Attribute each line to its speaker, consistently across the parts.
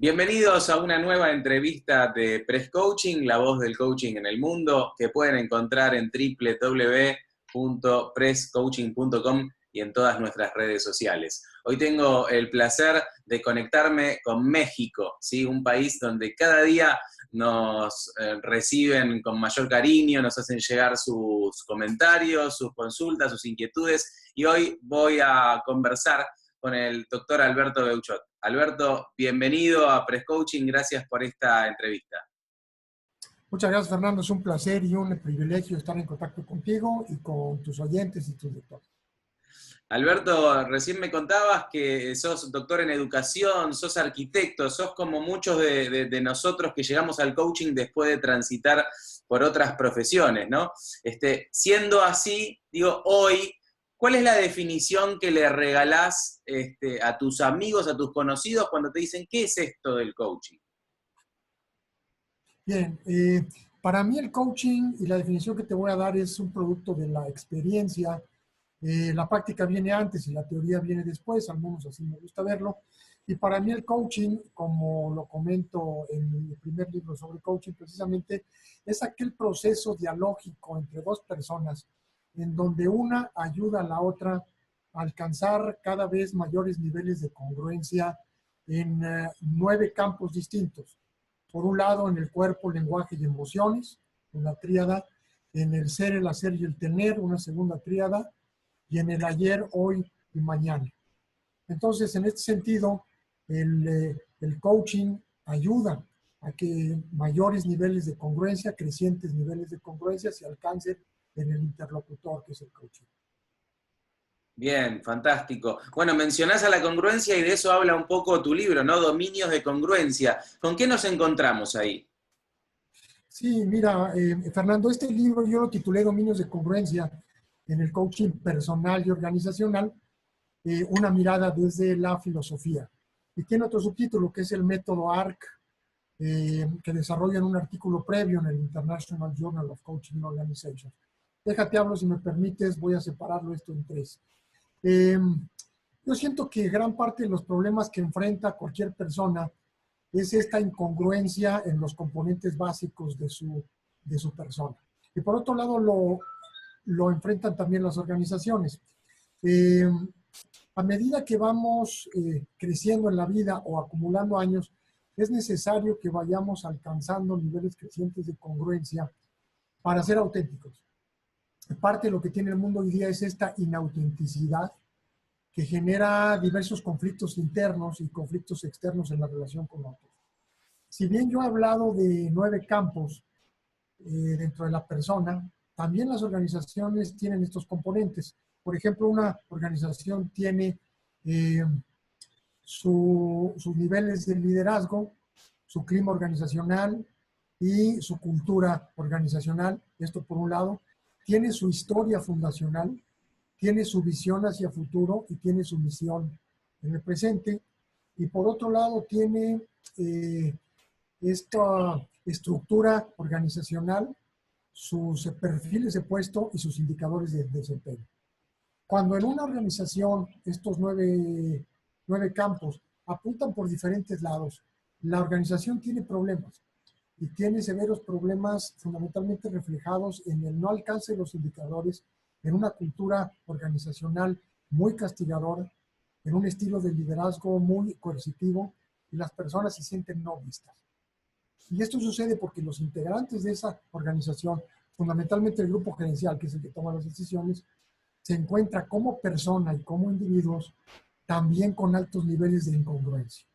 Speaker 1: Bienvenidos a una nueva entrevista de Press Coaching, la voz del coaching en el mundo, que pueden encontrar en www.presscoaching.com y en todas nuestras redes sociales. Hoy tengo el placer de conectarme con México, ¿sí? Un país donde cada día nos reciben con mayor cariño, nos hacen llegar sus comentarios, sus consultas, sus inquietudes, y hoy voy a conversar con el doctor Alberto Beuchot. Alberto, bienvenido a Press Coaching, gracias por esta entrevista.
Speaker 2: Muchas gracias, Fernando. Es un placer y un privilegio estar en contacto contigo y con tus oyentes y tus lectores.
Speaker 1: Alberto, recién me contabas que sos doctor en educación, sos arquitecto, sos como muchos de nosotros que llegamos al coaching después de transitar por otras profesiones, ¿no? Siendo así, digo, hoy, ¿cuál es la definición que le regalás a tus amigos, a tus conocidos, cuando te dicen, ¿qué es esto del coaching?
Speaker 2: Bien, para mí el coaching y la definición que te voy a dar es un producto de la experiencia. La práctica viene antes y la teoría viene después, al menos así me gusta verlo. Y para mí el coaching, como lo comento en mi primer libro sobre coaching, precisamente es aquel proceso dialógico entre dos personas en donde una ayuda a la otra a alcanzar cada vez mayores niveles de congruencia en 9 campos distintos. Por un lado, en el cuerpo, lenguaje y emociones, una tríada; en el ser, el hacer y el tener, una segunda tríada; y en el ayer, hoy y mañana. Entonces, en este sentido, el coaching ayuda a que mayores niveles de congruencia, crecientes niveles de congruencia se alcancen en el interlocutor, que es el coaching.
Speaker 1: Bien, fantástico. Bueno, mencionás a la congruencia y de eso habla un poco tu libro, ¿no? Dominios de congruencia. ¿Con qué nos encontramos ahí?
Speaker 2: Sí, mira, Fernando, este libro yo lo titulé Dominios de congruencia en el coaching personal y organizacional, una mirada desde la filosofía. Y tiene otro subtítulo que es el método ARC, que desarrolla en un artículo previo en el International Journal of Coaching Organizations. Déjate hablo, si me permites, voy a separarlo esto en 3. Yo siento que gran parte de los problemas que enfrenta cualquier persona es esta incongruencia en los componentes básicos de su persona. Y por otro lado, lo enfrentan también las organizaciones. A medida que vamos creciendo en la vida o acumulando años, es necesario que vayamos alcanzando niveles crecientes de congruencia para ser auténticos. Parte de lo que tiene el mundo hoy día es esta inautenticidad que genera diversos conflictos internos y conflictos externos en la relación con otros. Si bien yo he hablado de 9 campos dentro de la persona, también las organizaciones tienen estos componentes. Por ejemplo, una organización tiene sus niveles de liderazgo, su clima organizacional y su cultura organizacional. Esto por un lado. Tiene su historia fundacional, tiene su visión hacia futuro y tiene su misión en el presente. Y por otro lado tiene esta estructura organizacional, sus perfiles de puesto y sus indicadores de desempeño. Cuando en una organización estos 9 campos apuntan por diferentes lados, la organización tiene problemas y tiene severos problemas fundamentalmente reflejados en el no alcance de los indicadores, en una cultura organizacional muy castigadora, en un estilo de liderazgo muy coercitivo, y las personas se sienten no vistas. Y esto sucede porque los integrantes de esa organización, fundamentalmente el grupo gerencial, que es el que toma las decisiones, se encuentra como persona y como individuos también con altos niveles de incongruencia.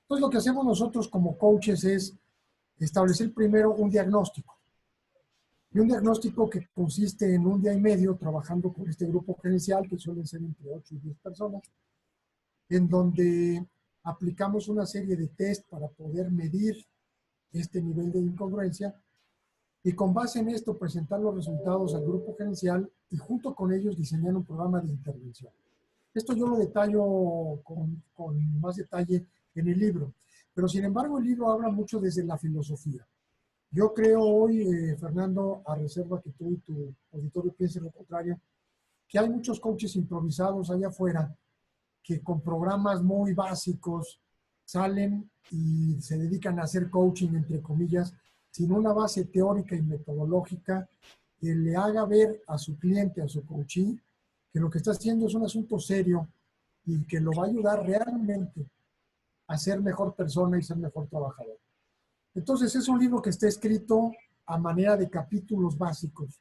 Speaker 2: Entonces, lo que hacemos nosotros como coaches es establecer primero un diagnóstico. Y un diagnóstico que consiste en 1 día y medio trabajando con este grupo gerencial, que suelen ser entre 8 y 10 personas, en donde aplicamos una serie de test para poder medir este nivel de incongruencia, y con base en esto presentar los resultados al grupo gerencial y junto con ellos diseñar un programa de intervención. Esto yo lo detallo con más detalle en el libro, pero sin embargo el libro habla mucho desde la filosofía. Yo creo hoy, Fernando, a reserva que tú y tu auditorio piensen lo contrario, que hay muchos coaches improvisados allá afuera que con programas muy básicos salen y se dedican a hacer coaching, entre comillas, sin una base teórica y metodológica que le haga ver a su cliente, a su coachee, que lo que está haciendo es un asunto serio y que lo va a ayudar realmente a ser mejor persona y ser mejor trabajador. Entonces es un libro que está escrito a manera de capítulos básicos.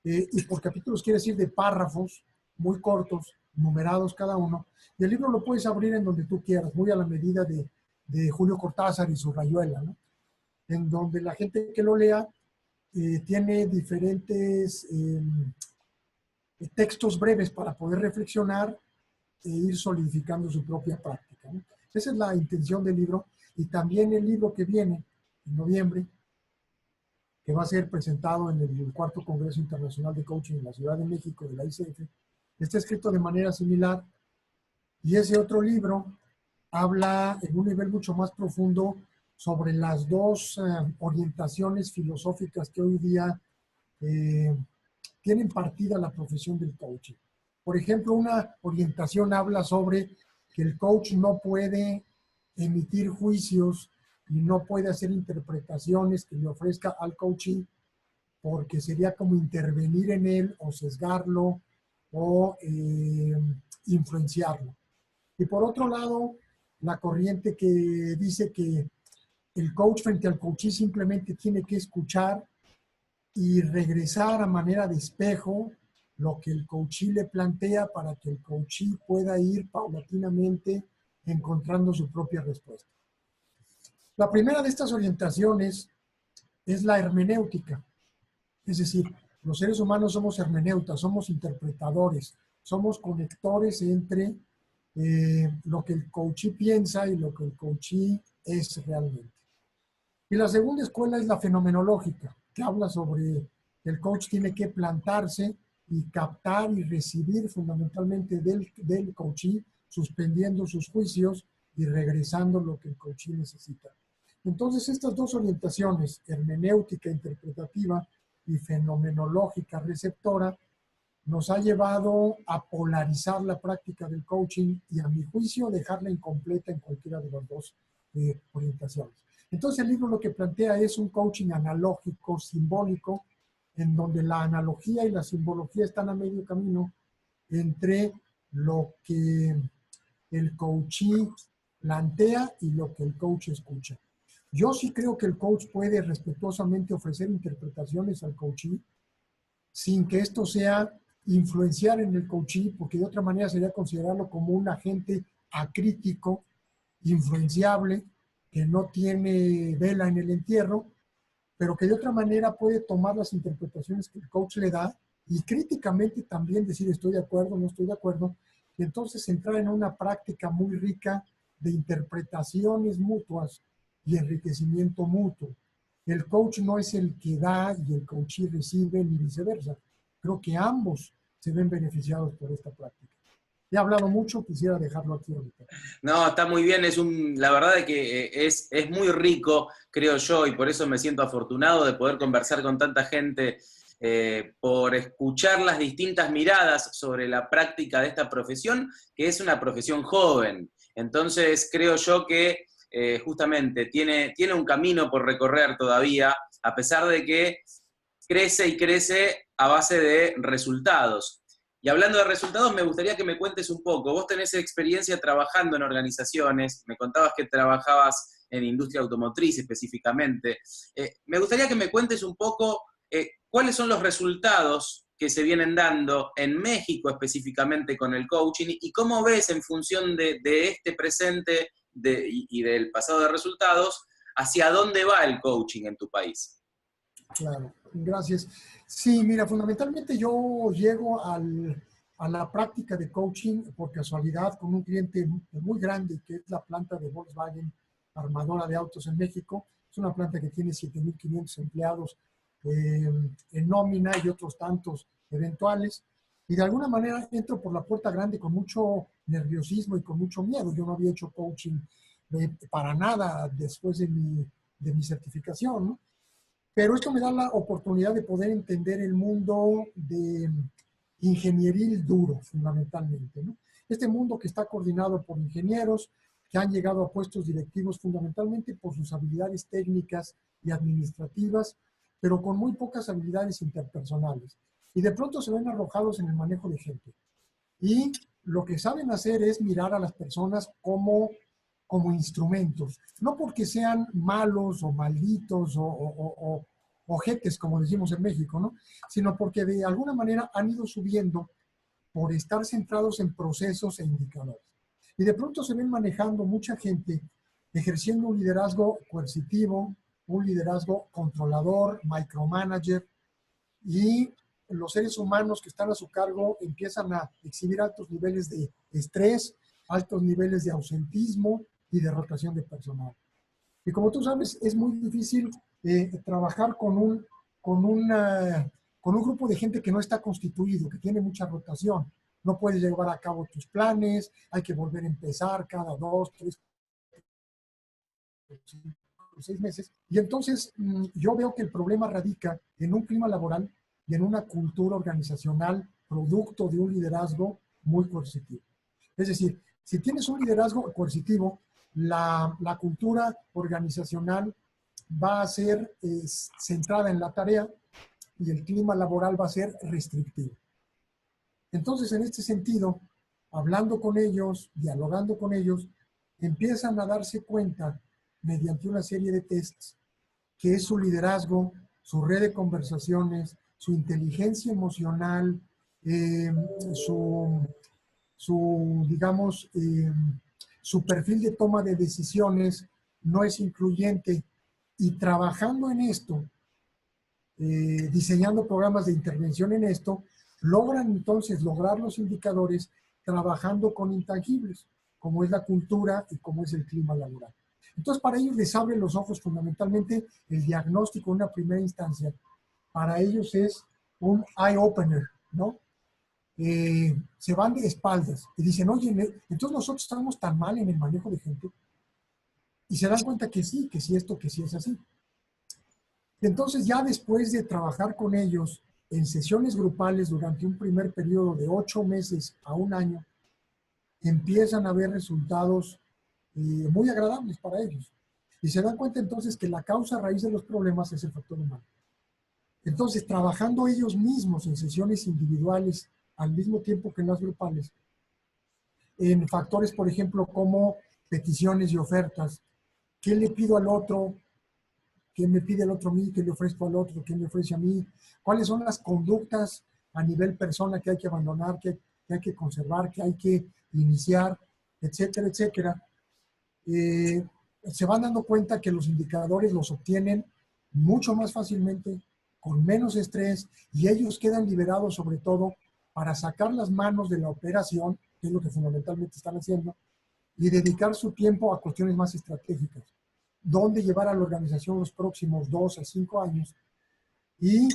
Speaker 2: Y por capítulos quiere decir de párrafos muy cortos, numerados cada uno. Y el libro lo puedes abrir en donde tú quieras, muy a la medida de Julio Cortázar y su Rayuela, ¿no? En donde la gente que lo lea tiene diferentes textos breves para poder reflexionar e ir solidificando su propia práctica, ¿no? Esa es la intención del libro. Y también el libro que viene en noviembre, que va a ser presentado en el cuarto Congreso Internacional de Coaching en la Ciudad de México de la ICF, está escrito de manera similar. Y ese otro libro habla en un nivel mucho más profundo sobre las dos orientaciones filosóficas que hoy día tienen partida la profesión del coaching. Por ejemplo, una orientación habla sobre que el coach no puede emitir juicios y no puede hacer interpretaciones que le ofrezca al coachee, porque sería como intervenir en él o sesgarlo o influenciarlo. Y por otro lado, la corriente que dice que el coach frente al coachee simplemente tiene que escuchar y regresar a manera de espejo lo que el coachee le plantea para que el coachee pueda ir paulatinamente encontrando su propia respuesta. La primera de estas orientaciones es la hermenéutica. Es decir, los seres humanos somos hermeneutas, somos interpretadores, somos conectores entre lo que el coachee piensa y lo que el coachee es realmente. Y la segunda escuela es la fenomenológica, que habla sobre que el coach tiene que plantarse y captar y recibir fundamentalmente del coachee, suspendiendo sus juicios y regresando lo que el coachee necesita. Entonces, estas dos orientaciones, hermenéutica interpretativa y fenomenológica receptora, nos ha llevado a polarizar la práctica del coaching y, a mi juicio, dejarla incompleta en cualquiera de las dos orientaciones. Entonces, el libro lo que plantea es un coaching analógico, simbólico, en donde la analogía y la simbología están a medio camino entre lo que el coachee plantea y lo que el coach escucha. Yo sí creo que el coach puede respetuosamente ofrecer interpretaciones al coachee sin que esto sea influenciar en el coachee, porque de otra manera sería considerarlo como un agente acrítico, influenciable, que no tiene vela en el entierro, pero que de otra manera puede tomar las interpretaciones que el coach le da y críticamente también decir estoy de acuerdo, no estoy de acuerdo, y entonces entrar en una práctica muy rica de interpretaciones mutuas y enriquecimiento mutuo. El coach no es el que da y el coachee recibe ni viceversa. Creo que ambos se ven beneficiados por esta práctica. He hablado mucho, quisiera dejarlo aquí ahorita.
Speaker 1: No, está muy bien, la verdad es que es muy rico, creo yo, y por eso me siento afortunado de poder conversar con tanta gente, por escuchar las distintas miradas sobre la práctica de esta profesión, que es una profesión joven. Entonces, creo yo que justamente tiene un camino por recorrer todavía, a pesar de que crece y crece a base de resultados. Y hablando de resultados, me gustaría que me cuentes un poco. Vos tenés experiencia trabajando en organizaciones, me contabas que trabajabas en industria automotriz específicamente. Me gustaría que me cuentes un poco cuáles son los resultados que se vienen dando en México específicamente con el coaching y cómo ves en función de este presente y del pasado de resultados, hacia dónde va el coaching en tu país.
Speaker 2: Claro, gracias. Sí, mira, fundamentalmente yo llego a la práctica de coaching por casualidad con un cliente muy grande que es la planta de Volkswagen, armadora de autos en México. Es una planta que tiene 7,500 empleados en nómina y otros tantos eventuales. Y de alguna manera entro por la puerta grande con mucho nerviosismo y con mucho miedo. Yo no había hecho coaching para nada después de mi certificación, ¿no? Pero esto me da la oportunidad de poder entender el mundo de ingenieril duro, fundamentalmente, ¿no? Este mundo que está coordinado por ingenieros, que han llegado a puestos directivos fundamentalmente por sus habilidades técnicas y administrativas, pero con muy pocas habilidades interpersonales. Y de pronto se ven arrojados en el manejo de gente. Y lo que saben hacer es mirar a las personas como instrumentos, no porque sean malos o malditos o ojetes, como decimos en México, ¿no? Sino porque de alguna manera han ido subiendo por estar centrados en procesos e indicadores. Y de pronto se ven manejando mucha gente ejerciendo un liderazgo coercitivo, un liderazgo controlador, micromanager, y los seres humanos que están a su cargo empiezan a exhibir altos niveles de estrés, altos niveles de ausentismo y de rotación de personal. Y como tú sabes, es muy difícil trabajar con un grupo de gente que no está constituido, que tiene mucha rotación. No puedes llevar a cabo tus planes, hay que volver a empezar cada 2, 3, 6 meses. Y entonces yo veo que el problema radica en un clima laboral y en una cultura organizacional producto de un liderazgo muy coercitivo. Es decir, si tienes un liderazgo coercitivo, la cultura organizacional va a ser centrada en la tarea y el clima laboral va a ser restrictivo. Entonces, en este sentido, hablando con ellos, dialogando con ellos, empiezan a darse cuenta, mediante una serie de tests, que es su liderazgo, su red de conversaciones, su inteligencia emocional, digamos, su perfil de toma de decisiones no es incluyente. Y trabajando en esto, diseñando programas de intervención en esto, logran entonces lograr los indicadores trabajando con intangibles, como es la cultura y como es el clima laboral. Entonces, para ellos les abre los ojos fundamentalmente el diagnóstico en una primera instancia. Para ellos es un eye-opener, ¿no? Se van de espaldas y dicen, oye, entonces nosotros estamos tan mal en el manejo de gente. Y se dan cuenta que sí esto, que sí es así. Entonces, ya después de trabajar con ellos en sesiones grupales durante un primer periodo de 8 meses a 1 año, empiezan a ver resultados muy agradables para ellos. Y se dan cuenta entonces que la causa raíz de los problemas es el factor humano. Entonces, trabajando ellos mismos en sesiones individuales al mismo tiempo que en las grupales, en factores, por ejemplo, como peticiones y ofertas, ¿qué le pido al otro? ¿Qué me pide el otro a mí? ¿Qué le ofrezco al otro? ¿Qué me ofrece a mí? ¿Cuáles son las conductas a nivel persona que hay que abandonar, que hay que conservar, que hay que iniciar, etcétera, etcétera? Se van dando cuenta que los indicadores los obtienen mucho más fácilmente, con menos estrés, y ellos quedan liberados sobre todo para sacar las manos de la operación, que es lo que fundamentalmente están haciendo, y dedicar su tiempo a cuestiones más estratégicas. Dónde llevar a la organización los próximos 2 a 5 años y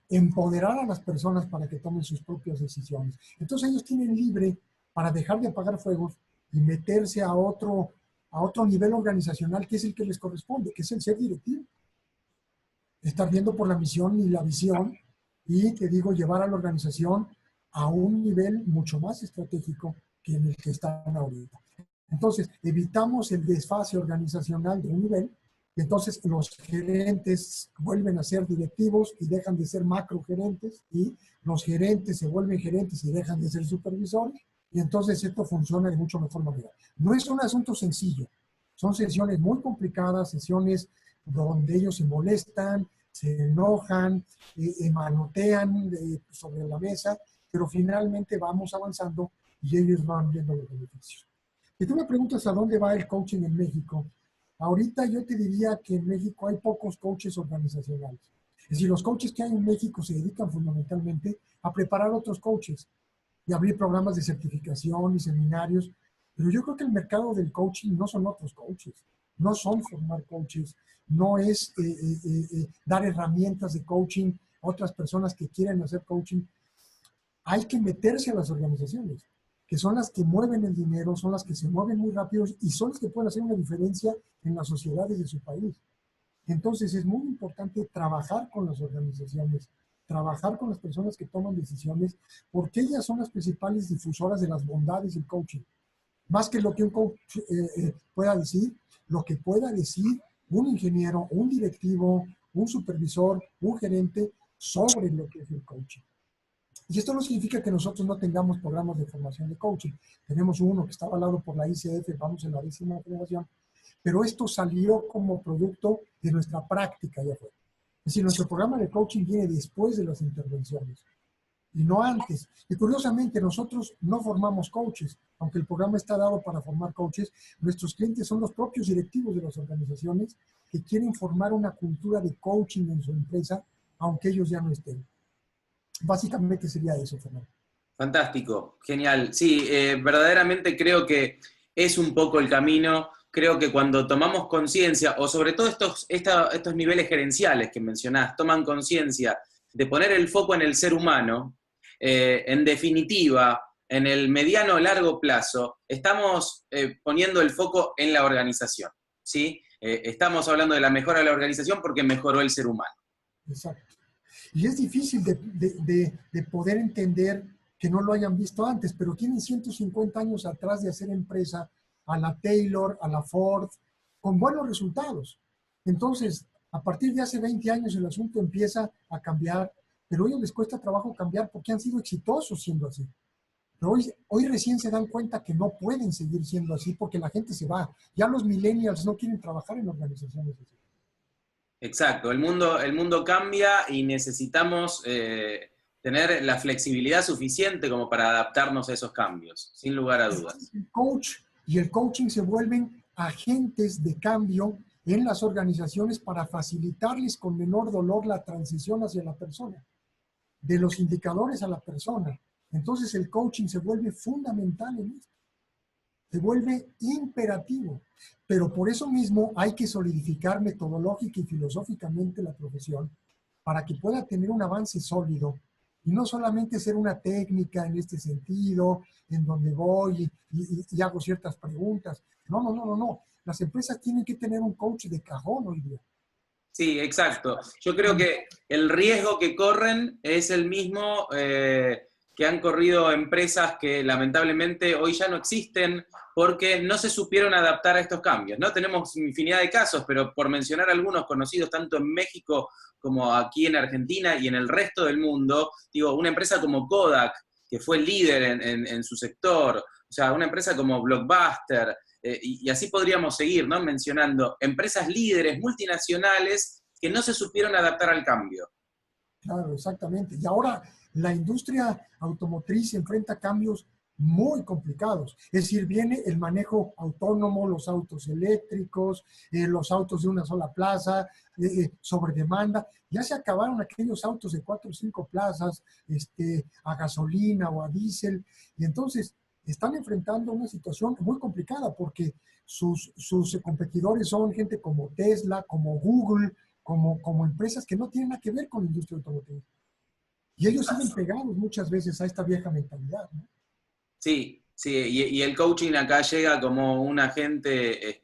Speaker 2: empoderar a las personas para que tomen sus propias decisiones. Entonces ellos tienen libre para dejar de apagar fuegos y meterse a otro nivel organizacional que es el que les corresponde, que es el ser directivo. Estar viendo por la misión y la visión y, te digo, llevar a la organización a un nivel mucho más estratégico que en el que están ahorita. Entonces, evitamos el desfase organizacional de un nivel y entonces los gerentes vuelven a ser directivos y dejan de ser macrogerentes y los gerentes se vuelven gerentes y dejan de ser supervisores y entonces esto funciona de mucho mejor manera. No es un asunto sencillo, son sesiones muy complicadas, sesiones donde ellos se molestan, se enojan, manotean sobre la mesa, pero finalmente vamos avanzando y ellos van viendo los beneficios. Si tú me preguntas a dónde va el coaching en México, ahorita yo te diría que en México hay pocos coaches organizacionales. Es decir, los coaches que hay en México se dedican fundamentalmente a preparar otros coaches y abrir programas de certificación y seminarios, pero yo creo que el mercado del coaching no son otros coaches, no son formar coaches, no es dar herramientas de coaching a otras personas que quieren hacer coaching. Hay que meterse a las organizaciones, que son las que mueven el dinero, son las que se mueven muy rápido y son las que pueden hacer una diferencia en las sociedades de su país. Entonces es muy importante trabajar con las organizaciones, trabajar con las personas que toman decisiones, porque ellas son las principales difusoras de las bondades del coaching. Más que lo que un coach pueda decir, lo que pueda decir un ingeniero, un directivo, un supervisor, un gerente sobre lo que es el coaching. Y esto no significa que nosotros no tengamos programas de formación de coaching. Tenemos uno que está avalado por la ICF, vamos en la 10ª generación, pero esto salió como producto de nuestra práctica allá afuera. Es decir, nuestro programa de coaching viene después de las intervenciones y no antes. Y curiosamente, nosotros no formamos coaches, aunque el programa está dado para formar coaches. Nuestros clientes son los propios directivos de las organizaciones que quieren formar una cultura de coaching en su empresa, aunque ellos ya no estén. Básicamente sería eso, Fernando.
Speaker 1: Fantástico, genial. Sí, verdaderamente creo que es un poco el camino. Creo que cuando tomamos conciencia, o sobre todo estos niveles gerenciales que mencionás, toman conciencia de poner el foco en el ser humano, en definitiva, en el mediano o largo plazo, estamos poniendo el foco en la organización, ¿sí? Estamos hablando de la mejora de la organización porque mejoró el ser humano.
Speaker 2: Exacto. Y es difícil de poder entender que no lo hayan visto antes, pero tienen 150 años atrás de hacer empresa a la Taylor, a la Ford, con buenos resultados. Entonces, a partir de hace 20 años el asunto empieza a cambiar, pero a ellos les cuesta trabajo cambiar porque han sido exitosos siendo así. Pero hoy recién se dan cuenta que no pueden seguir siendo así porque la gente se va. Ya los millennials no quieren trabajar en organizaciones así.
Speaker 1: Exacto, el mundo cambia y necesitamos tener la flexibilidad suficiente como para adaptarnos a esos cambios, sin lugar a dudas.
Speaker 2: El coach y el coaching se vuelven agentes de cambio en las organizaciones para facilitarles con menor dolor la transición hacia la persona, de los indicadores a la persona. Entonces el coaching se vuelve fundamental en esto, se vuelve imperativo. Pero por eso mismo hay que solidificar metodológica y filosóficamente la profesión para que pueda tener un avance sólido y no solamente ser una técnica en este sentido, en donde voy y hago ciertas preguntas. No. Las empresas tienen que tener un coach de cajón hoy día.
Speaker 1: Sí, exacto. Yo creo que el riesgo que corren es el mismo que han corrido empresas que lamentablemente hoy ya no existen porque no se supieron adaptar a estos cambios, ¿no? Tenemos infinidad de casos, pero por mencionar algunos conocidos tanto en México como aquí en Argentina y en el resto del mundo, digo, una empresa como Kodak, que fue líder en su sector, o sea, una empresa como Blockbuster, y así podríamos seguir, ¿no? Mencionando empresas líderes multinacionales que no se supieron adaptar al cambio.
Speaker 2: Claro, exactamente. Y ahora la industria automotriz enfrenta cambios muy complicados. Es decir, viene el manejo autónomo, los autos eléctricos, los autos de una sola plaza, sobre demanda. Ya se acabaron aquellos autos de 4 o 5 plazas, a gasolina o a diésel. Y entonces están enfrentando una situación muy complicada porque sus competidores son gente como Tesla, como Google, como empresas que no tienen nada que ver con la industria automotriz. Y ellos siguen pegados muchas veces a esta vieja mentalidad, ¿no?
Speaker 1: Sí, sí, y el coaching acá llega como un agente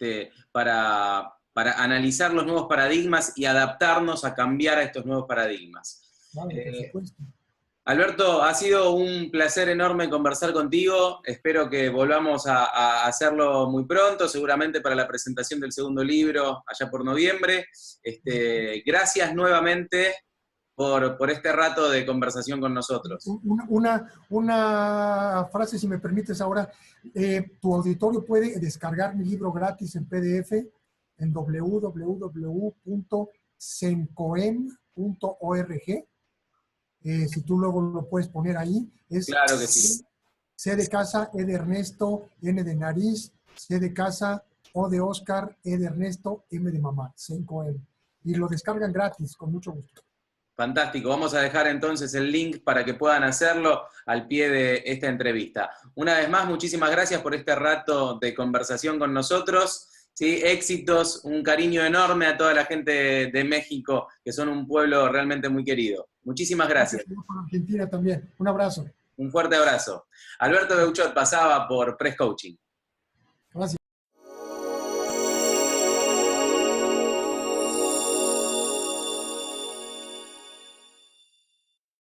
Speaker 1: para analizar los nuevos paradigmas y adaptarnos a cambiar a estos nuevos paradigmas.
Speaker 2: Claro, por supuesto.
Speaker 1: Alberto, ha sido un placer enorme conversar contigo. Espero que volvamos a hacerlo muy pronto, seguramente para la presentación del segundo libro, allá por noviembre. Gracias nuevamente por este rato de conversación con nosotros.
Speaker 2: Una frase, si me permites ahora. Tu auditorio puede descargar mi libro gratis en PDF en www.sencoem.org. Si tú luego lo puedes poner ahí, es
Speaker 1: claro que sí.
Speaker 2: C de casa, E de Ernesto, N de nariz, C de casa, O de Oscar, E de Ernesto, M de mamá, Sencoem. Y lo descargan gratis, con mucho gusto.
Speaker 1: Fantástico. Vamos a dejar entonces el link para que puedan hacerlo al pie de esta entrevista. Una vez más, muchísimas gracias por este rato de conversación con nosotros. ¿Sí? Éxitos, un cariño enorme a toda la gente de México, que son un pueblo realmente muy querido. Muchísimas gracias.
Speaker 2: Para Argentina también. Un abrazo.
Speaker 1: Un fuerte abrazo. Alberto Beuchot pasaba por Press Coaching.
Speaker 2: Gracias.